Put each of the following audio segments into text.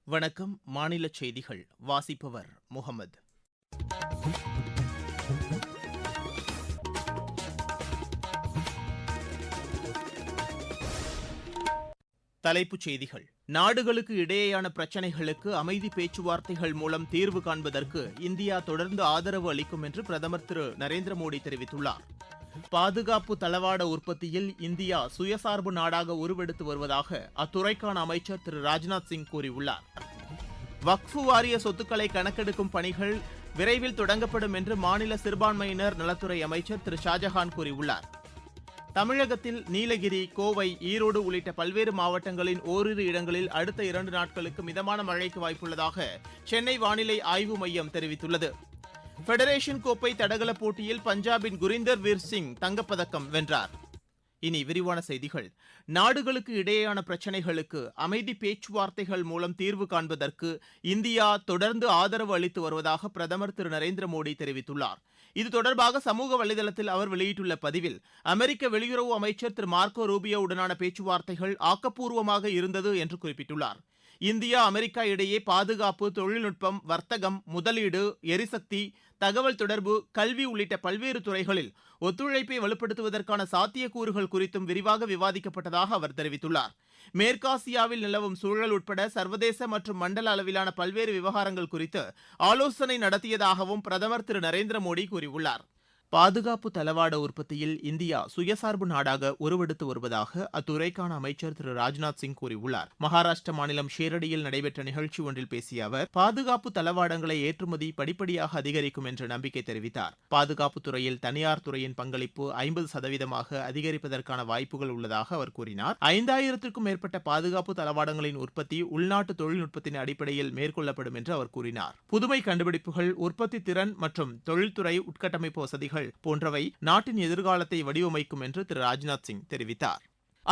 வணக்கம். மாநில செய்திகள் வாசிப்பவர் முகமது. தலைப்புச் செய்திகள். நாடுகளுக்கு இடையேயான பிரச்சினைகளுக்கு அமைதி பேச்சுவார்த்தைகள் மூலம் தீர்வு காண்பதற்கு இந்தியா தொடர்ந்து ஆதரவு அளிக்கும் என்று பிரதமர் திரு நரேந்திர மோடி தெரிவித்துள்ளார். பாதுகாப்பு தளவாட உற்பத்தியில் இந்தியா சுயசார்பு நாடாக உருவெடுத்து வருவதாக அத்துறைக்கான அமைச்சர் திரு ராஜ்நாத் சிங் கூறியுள்ளார். வக்ஃபு வாரிய சொத்துக்களை கணக்கெடுக்கும் பணிகள் விரைவில் தொடங்கப்படும் என்று மாநில சிறுபான்மையினர் நலத்துறை அமைச்சர் திரு ஷாஜஹான் கூறியுள்ளார். தமிழகத்தில் நீலகிரி, கோவை, ஈரோடு உள்ளிட்ட பல்வேறு மாவட்டங்களின் ஓரிரு இடங்களில் அடுத்த 2 நாட்களுக்கு மிதமான மழைக்கு வாய்ப்புள்ளதாக சென்னை வானிலை ஆய்வு மையம் தெரிவித்துள்ளது. ஃபெடரேஷன் கோப்பை தடகள போட்டியில் பஞ்சாபின் குரிந்தர் வீர் சிங் தங்கப்பதக்கம் வென்றார். இனி விரிவான செய்திகள். நாடுகளுக்கு இடையேயான பிரச்சினைகளுக்கு அமைதி பேச்சுவார்த்தைகள் மூலம் தீர்வு காண்பதற்கு இந்தியா தொடர்ந்து ஆதரவு அளித்து வருவதாக பிரதமர் திரு நரேந்திர மோடி தெரிவித்துள்ளார். இது தொடர்பாக சமூக வலைதளத்தில் அவர் வெளியிட்டுள்ள பதிவில், அமெரிக்க வெளியுறவு அமைச்சர் திரு மார்க்கோ ரூபியோவுடனான பேச்சுவார்த்தைகள் ஆக்கப்பூர்வமாக இருந்தது என்று குறிப்பிட்டுள்ளார். இந்தியா, அமெரிக்கா இடையே பாதுகாப்பு, தொழில்நுட்பம், வர்த்தகம், முதலீடு, எரிசக்தி, தகவல் தொடர்பு, கல்வி உள்ளிட்ட பல்வேறு துறைகளில் ஒத்துழைப்பை வலுப்படுத்துவதற்கான சாத்தியக்கூறுகள் குறித்தும் விரிவாக விவாதிக்கப்பட்டதாக அவர் தெரிவித்துள்ளார். மேற்காசியாவில் நிலவும் சூழல் உட்பட சர்வதேச மற்றும் மண்டல அளவிலான பல்வேறு விவகாரங்கள் குறித்து ஆலோசனை நடத்தியதாகவும் பிரதமர் திரு நரேந்திர மோடி கூறியுள்ளார். பாதுகாப்பு தளவாட உற்பத்தியில் இந்தியா சுயசார்பு நாடாக உருவெடுத்து வருவதாக அத்துறைக்கான அமைச்சர் திரு ராஜ்நாத் சிங் கூறியுள்ளார். மகாராஷ்டிர மாநிலம் ஷேரடியில் நடைபெற்ற நிகழ்ச்சி ஒன்றில் பேசிய அவர், பாதுகாப்பு தளவாடங்களை ஏற்றுமதி படிப்படியாக அதிகரிக்கும் என்ற நம்பிக்கை தெரிவித்தார். பாதுகாப்பு துறையில் தனியார் துறையின் பங்களிப்பு 50% அதிகரிப்பதற்கான வாய்ப்புகள் உள்ளதாக அவர் கூறினார். 5000க்கும் மேற்பட்ட பாதுகாப்பு தளவாடங்களின் உற்பத்தி உள்நாட்டு தொழில்நுட்பத்தின் அடிப்படையில் மேற்கொள்ளப்படும் என்று அவர் கூறினார். புதுமை கண்டுபிடிப்புகள், உற்பத்தி திறன் மற்றும் தொழில்துறை உட்கட்டமைப்பு வசதிகள் போன்றவை நாட்டின் எதிர்காலத்தை வடிவமைக்கும் என்று திரு ராஜ்நாத் சிங் தெரிவித்தார்.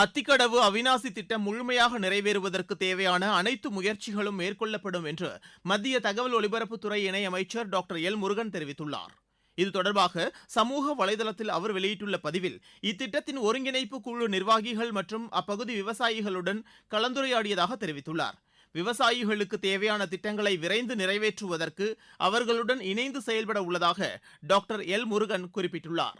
அத்திக்கடவு அவினாசி திட்டம் முழுமையாக நிறைவேறுவதற்கு தேவையான அனைத்து முயற்சிகளும் மேற்கொள்ளப்படும் என்று மத்திய தகவல் ஒலிபரப்புத்துறை இணை அமைச்சர் டாக்டர் எல் முருகன் தெரிவித்துள்ளார். இது தொடர்பாக சமூக வலைதளத்தில் அவர் வெளியிட்டுள்ள பதிவில், இத்திட்டத்தின் ஒருங்கிணைப்பு குழு நிர்வாகிகள் மற்றும் அப்பகுதி விவசாயிகளுடன் கலந்துரையாடியதாக தெரிவித்துள்ளார். விவசாயிகளுக்கு தேவையான திட்டங்களை விரைந்து நிறைவேற்றுவதற்கு அவர்களுடன் இணைந்து செயல்பட உள்ளதாக டாக்டர் எல் முருகன் குறிப்பிட்டுள்ளார்.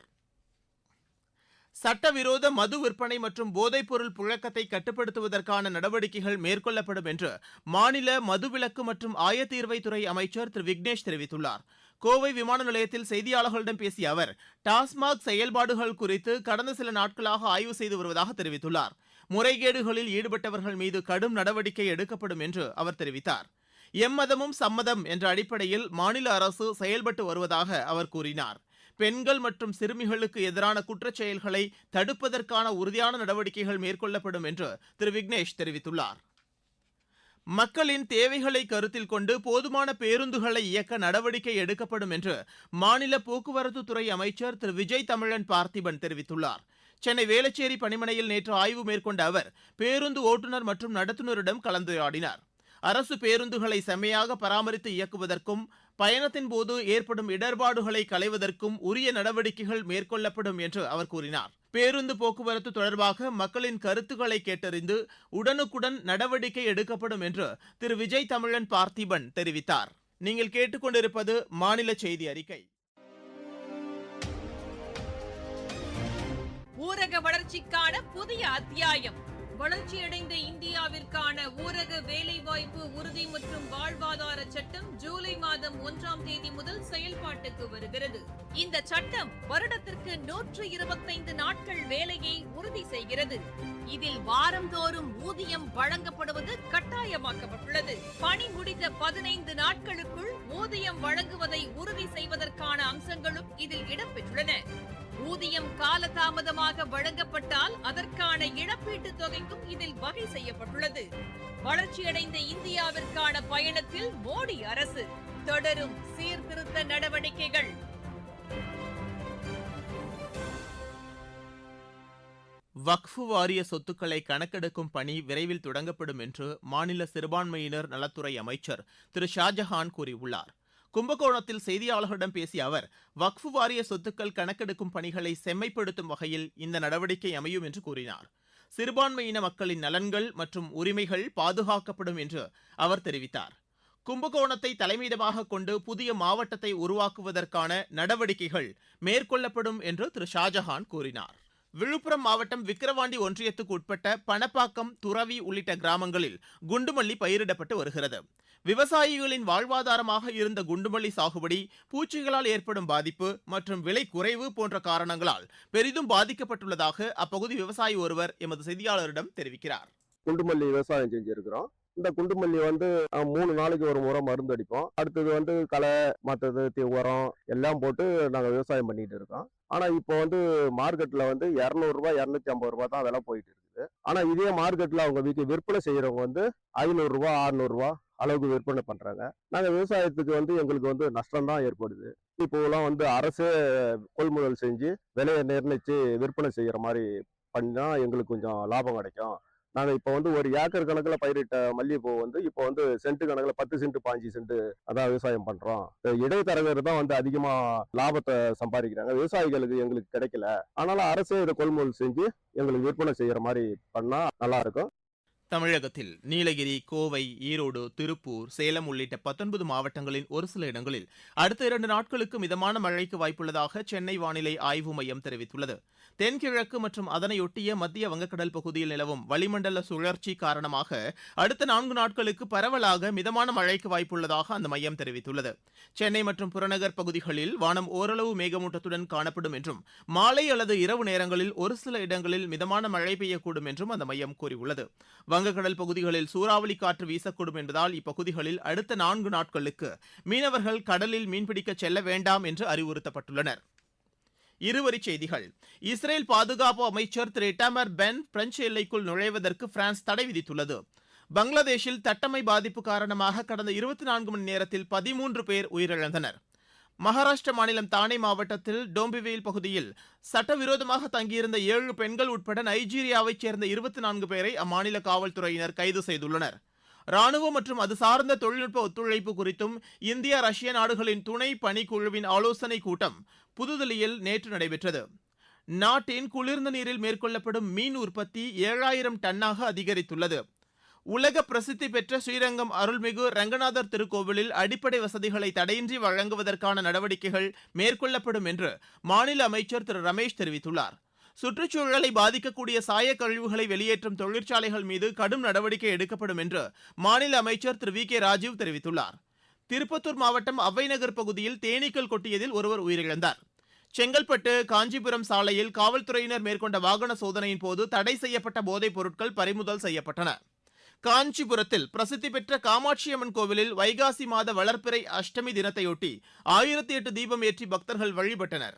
சட்டவிரோத மது விற்பனை மற்றும் போதைப்பொருள் புழக்கத்தை கட்டுப்படுத்துவதற்கான நடவடிக்கைகள் மேற்கொள்ளப்படும் என்று மாநில மதுவிலக்கு மற்றும் ஆயத்தீர்வைத்துறை அமைச்சர் திரு விக்னேஷ் தெரிவித்துள்ளார். கோவை விமான நிலையத்தில் செய்தியாளர்களிடம் பேசிய அவர், டாஸ்மாக் செயல்பாடுகள் குறித்து கடந்த சில நாட்களாக ஆய்வு செய்து வருவதாக தெரிவித்துள்ளார். முறைகேடுகளில் ஈடுபட்டவர்கள் மீது கடும் நடவடிக்கை எடுக்கப்படும் என்று அவர் தெரிவித்தார். எம்மதமும் சம்மதம் என்ற அடிப்படையில் மாநில அரசு செயல்பட்டு வருவதாக அவர் கூறினார். பெண்கள் மற்றும் சிறுமிகளுக்கு எதிரான குற்றச் செயல்களை தடுப்பதற்கான உறுதியான நடவடிக்கைகள் மேற்கொள்ளப்படும் என்று திரு விக்னேஷ் தெரிவித்துள்ளார். மக்களின் தேவைகளை கருத்தில் கொண்டு போதுமான பேருந்துகளை இயக்க நடவடிக்கை எடுக்கப்படும் என்று மாநில போக்குவரத்து துறை அமைச்சர் திரு விஜய் தமிழன் பார்த்திபன் தெரிவித்துள்ளார். சென்னை வேளச்சேரி பணிமனையில் நேற்று ஆய்வு மேற்கொண்ட அவர் பேருந்து ஓட்டுநர் மற்றும் நடத்துனரிடம் கலந்துரையாடினார். அரசு பேருந்துகளை செம்மையாக பராமரித்து இயக்குவதற்கும் பயணத்தின் போது ஏற்படும் இடர்பாடுகளை களைவதற்கும் உரிய நடவடிக்கைகள் மேற்கொள்ளப்படும் என்று அவர் கூறினார். பேருந்து போக்குவரத்து தொடர்பாக மக்களின் கருத்துக்களை கேட்டறிந்து உடனுக்குடன் நடவடிக்கை எடுக்கப்படும் என்று திரு விஜய் தமிழன் பார்த்திபன் தெரிவித்தார். நீங்கள் கேட்டுக்கொண்டிருப்பது மாநில செய்தி அறிக்கை. ஊரக வளர்ச்சிக்கான புதிய அத்தியாயம். வளர்ச்சியடைந்த இந்தியாவிற்கான ஊரக வேலைவாய்ப்பு உறுதி மற்றும் வாழ்வாதார சட்டம் ஜூலை மாதம் 1ஆம் தேதி முதல் செயல்பாட்டுக்கு வருகிறது. இந்த சட்டம் வருடத்திற்கு 125 நாட்கள் வேலையை உறுதி செய்கிறது. இதில் வாரந்தோறும் ஊதியம் வழங்கப்படுவது கட்டாயமாக்கப்பட்டுள்ளது. பணி முடிந்த 15 நாட்களுக்குள் ஊதியம் வழங்குவதை உறுதி செய்வதற்கான அம்சங்களும் இதில் இடம்பெற்றுள்ளன. ஊதியம் காலதாமதமாக வழங்கப்பட்டால் அதற்கான இழப்பீட்டுத் தொகைக்கும் இதில் வகை செய்யப்பட்டுள்ளது. வளர்ச்சியடைந்த இந்தியாவிற்கான பயணத்தில் மோடி அரசு தொடரும் சீர்திருத்த நடவடிக்கைகள். வக்ஃபு வாரிய சொத்துக்களை கணக்கெடுக்கும் பணி விரைவில் தொடங்கப்படும் என்று மாநில சிறுபான்மையினர் நலத்துறை அமைச்சர் திரு ஷாஜஹான் கூறியுள்ளார். கும்பகோணத்தில் செய்தியாளர்களிடம் பேசிய அவர், வக்ஃபு வாரிய சொத்துக்கள் கணக்கெடுக்கும் பணிகளை செம்மைப்படுத்தும் வகையில் இந்த நடவடிக்கை அமையும் என்று கூறினார். சிறுபான்மையின மக்களின் நலன்கள் மற்றும் உரிமைகள் பாதுகாக்கப்படும் என்று அவர் தெரிவித்தார். கும்பகோணத்தை தலைமையிடமாக கொண்டு புதிய மாவட்டத்தை உருவாக்குவதற்கான நடவடிக்கைகள் மேற்கொள்ளப்படும் என்று திரு ஷாஜஹான் கூறினார். விழுப்புரம் மாவட்டம் விக்கிரவாண்டி ஒன்றியத்துக்கு உட்பட்ட பணப்பாக்கம், துறவி உள்ளிட்ட கிராமங்களில் குண்டுமல்லி பயிரிடப்பட்டு வருகிறது. விவசாயிகளின் வாழ்வாதாரமாக இருந்த குண்டுமல்லி சாகுபடி பூச்சிகளால் ஏற்படும் பாதிப்பு மற்றும் விலை குறைவு போன்ற காரணங்களால் பெரிதும் பாதிக்கப்பட்டுள்ளதாக அப்பகுதி விவசாயி ஒருவர் எமது செய்தியாளரிடம் தெரிவிக்கிறார். குண்டுமல்லி விவசாயம் செஞ்சிருக்கிறோம். இந்த குண்டுமல்லி 3 நாளைக்கு ஒரு முறை மருந்து அடிப்போம். அடுத்தது களை, மற்றது உரம் எல்லாம் போட்டு நாங்கள் விவசாயம் பண்ணிட்டு இருக்கோம். ஆனா இப்போ மார்க்கெட்ல 200 ரூபாய் 250 ரூபாய் தான் விலை போயிட்டு இருக்குது. ஆனா இதே மார்க்கெட்ல அவங்க வீட்டு விற்பனை செய்யறவங்க 500 ரூபாய் 600 ரூபாய் அளவுக்கு விற்பனை பண்றாங்க. நாங்க விவசாயத்துக்கு எங்களுக்கு நஷ்டம் தான் ஏற்படுது. இப்போலாம் அரசே கொள்முதல் செஞ்சு விலையை நிர்ணயிச்சு விற்பனை செய்யற மாதிரி பண்ணா எங்களுக்கு கொஞ்சம் லாபம் கிடைக்கும். நாங்க இப்போ ஒரு ஏக்கர் கணக்குல பயிரிட்ட மல்லிகைப்பூ இப்போ சென்ட் கணக்குல 10 சென்ட் 15 சென்ட் அதான் விவசாயம் பண்றோம். இடைத்தரகர் தான் அதிகமா லாபத்தை சம்பாதிக்கிறாங்க. விவசாயிகளுக்கு எங்களுக்கு கிடைக்கல. ஆனாலும் அரசே இதை கொள்முதல் செஞ்சு எங்களுக்கு விற்பனை செய்யற மாதிரி பண்ணா நல்லா இருக்கும். தமிழகத்தில் நீலகிரி, கோவை, ஈரோடு, திருப்பூர், சேலம் உள்ளிட்ட 19 மாவட்டங்களின் ஒரு சில இடங்களில் அடுத்த 2 நாட்களுக்கு மிதமான மழைக்கு வாய்ப்புள்ளதாக சென்னை வானிலை ஆய்வு மையம் தெரிவித்துள்ளது. தென்கிழக்கு மற்றும் அதனையொட்டிய மத்திய வங்கக்கடல் பகுதியில் நிலவும் வளிமண்டல சுழற்சி காரணமாக அடுத்த 4 நாட்களுக்கு பரவலாக மிதமான மழைக்கு வாய்ப்புள்ளதாக அந்த மையம் தெரிவித்துள்ளது. சென்னை மற்றும் புறநகர் பகுதிகளில் வானம் ஓரளவு மேகமூட்டத்துடன் காணப்படும் என்றும் மாலை அல்லது இரவு நேரங்களில் ஒரு சில இடங்களில் மிதமான மழை பெய்யக்கூடும் என்றும் அந்த மையம் கூறியுள்ளது. வங்கக்கடல் பகுதிகளில் சூறாவளி காற்று வீசக்கூடும் என்பதால் இப்பகுதிகளில் அடுத்த 4 நாட்களுக்கு மீனவர்கள் கடலில் மீன்பிடிக்க செல்ல வேண்டாம் என்று அறிவுறுத்தப்பட்டுள்ளனர். இருவரிச் செய்திகள். இஸ்ரேல் பாதுகாப்பு அமைச்சர் திரு இட்டாமர் பென் பிரெஞ்சு எல்லைக்குள் நுழைவதற்கு பிரான்ஸ் தடை விதித்துள்ளது. பங்களாதேஷில் தட்டம்மை பாதிப்பு காரணமாக கடந்த 24 மணி நேரத்தில் 13 பேர் உயிரிழந்தனர். மகாராஷ்டிர மாநிலம் தானே மாவட்டத்தில் டோம்பிவேல் பகுதியில் சட்டவிரோதமாக தங்கியிருந்த 7 பெண்கள் உட்பட நைஜீரியாவைச் சேர்ந்த 24 பேரை அம்மாநில காவல்துறையினர் கைது செய்துள்ளனர். ராணுவம் மற்றும் அது சார்ந்த தொழில்நுட்ப ஒத்துழைப்பு குறித்தும் இந்தியா, ரஷ்ய நாடுகளின் துணை பணிக்குழுவின் ஆலோசனைக் கூட்டம் புதுதில்லியில் நேற்று நடைபெற்றது. நாட்டின் குளிர்ந்த நீரில் மேற்கொள்ளப்படும் மீன் உற்பத்தி 7000 டன்னாக அதிகரித்துள்ளது. உலக பிரசித்தி பெற்ற ஸ்ரீரங்கம் அருள்மிகு ரங்கநாதர் திருக்கோவிலில் அடிப்படை வசதிகளை தடையின்றி வழங்குவதற்கான நடவடிக்கைகள் மேற்கொள்ளப்படும் என்று மாநில அமைச்சர் திரு ரமேஷ் தெரிவித்துள்ளார். சுற்றுச்சூழலை பாதிக்கக்கூடிய சாய கழிவுகளை வெளியேற்றும் தொழிற்சாலைகள் மீது கடும் நடவடிக்கை எடுக்கப்படும் என்று மாநில அமைச்சர் திரு வி கே ராஜீவ் தெரிவித்துள்ளார். திருப்பத்தூர் மாவட்டம் அவ்வைநகர் பகுதியில் தேனீக்கள் கொட்டியதில் ஒருவர் உயிரிழந்தார். செங்கல்பட்டு காஞ்சிபுரம் சாலையில் காவல்துறையினர் மேற்கொண்ட வாகன சோதனையின் போது தடை செய்யப்பட்ட போதைப் பொருட்கள் பறிமுதல் செய்யப்பட்டன. காஞ்சிபுரத்தில் பிரசித்தி பெற்ற காமாட்சியம்மன் கோவிலில் வைகாசி மாத வளர்ப்பிறை அஷ்டமி தினத்தையொட்டி 1008 தீபம் ஏற்றி பக்தர்கள் வழிபட்டனர்.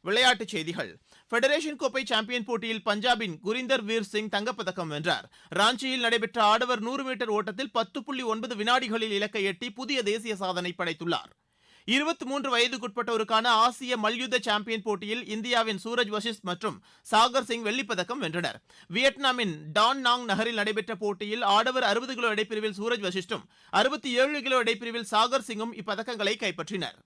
விளையாட்டுச் செய்திகள். ஃபெடரேஷன் கோப்பை சாம்பியன் போட்டியில் பஞ்சாபின் குரிந்தர் வீர் சிங் தங்கப்பதக்கம் வென்றார். ராஞ்சியில் நடைபெற்ற ஆடவர் 100 மீட்டர் ஓட்டத்தில் 10.9 வினாடிகளில் இலக்கை எட்டி புதிய தேசிய சாதனை படைத்துள்ளார். 23 வயதுக்குட்பட்டோருக்கான ஆசிய மல்யுத்த சாம்பியன் போட்டியில் இந்தியாவின் சூரஜ் வஷிஷ்ட் மற்றும் சாகர் சிங் வெள்ளிப்பதக்கம் வென்றனர். வியட்நாமின் டான் நாங் நகரில் நடைபெற்ற போட்டியில் ஆடவர் 60 கிலோ எடைப்பிரிவில் சூரஜ் வஷிஷ்டும் 67 கிலோ எடைப்பிரிவில் சாகர் சிங்கும் இப்பதக்கங்களை கைப்பற்றினர்.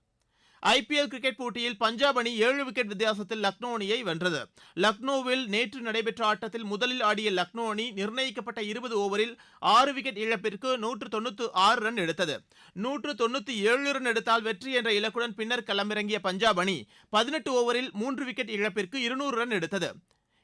ஐபிஎல் கிரிக்கெட் போட்டியில் பஞ்சாப் அணி 7 விக்கெட் வித்தியாசத்தில் லக்னோ அணியை வென்றது. லக்னோவில் நேற்று நடைபெற்ற ஆட்டத்தில் முதலில் ஆடிய லக்னோ அணி நிர்ணயிக்கப்பட்ட 20 ஓவரில் 6 விக்கெட் இழப்பிற்கு 196 ரன் எடுத்தது. 197 ரன் எடுத்தால் வெற்றி என்ற இலக்குடன் பின்னர் களமிறங்கிய பஞ்சாப் அணி 18 ஓவரில் 3 விக்கெட் இழப்பிற்கு 200 ரன் எடுத்தது.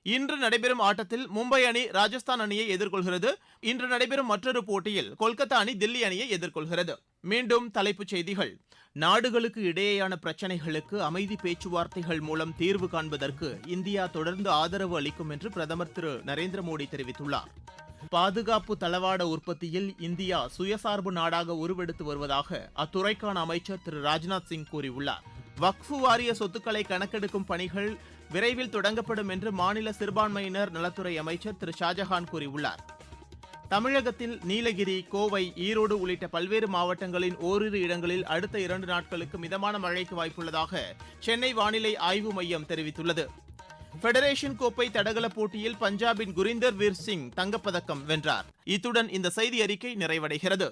இன்று நடைபெறும் ஆட்டத்தில் மும்பை அணி ராஜஸ்தான் அணியை எதிர்கொள்கிறது. இன்று நடைபெறும் மற்றொரு போட்டியில் கொல்கத்தா அணி தில்லி அணியை எதிர்கொள்கிறது. மீண்டும் தலைப்புச் செய்திகள். நாடுகளுக்கு இடையேயான பிரச்சினைகளுக்கு அமைதி பேச்சுவார்த்தைகள் மூலம் தீர்வு காண்பதற்கு இந்தியா தொடர்ந்து ஆதரவு அளிக்கும் என்று பிரதமர் திரு நரேந்திர மோடி தெரிவித்துள்ளார். பாதுகாப்பு தளவாட உற்பத்தியில் இந்தியா சுயசார்பு நாடாக உருவெடுத்து வருவதாக அத்துறைக்கான அமைச்சர் திரு ராஜ்நாத் சிங் கூறியுள்ளார். வக்ஃபு வாரிய சொத்துக்களை கணக்கெடுக்கும் பணிகள் விரைவில் தொடங்கப்படும் என்று மாநில சிறுபான்மையினர் நலத்துறை அமைச்சர் திரு ஷாஜஹான் கூறியுள்ளார். தமிழகத்தில் நீலகிரி, கோவை, ஈரோடு உள்ளிட்ட பல்வேறு மாவட்டங்களின் ஓரிரு இடங்களில் அடுத்த 2 நாட்களுக்கு மிதமான மழைக்கு வாய்ப்புள்ளதாக சென்னை வானிலை ஆய்வு மையம் தெரிவித்துள்ளது. ஃபெடரேஷன் கோப்பை தடகள போட்டியில் பஞ்சாபின் குரிந்தர் வீர் சிங் தங்கப்பதக்கம் வென்றார். இத்துடன் இந்த செய்தி அறிக்கை நிறைவடைகிறது.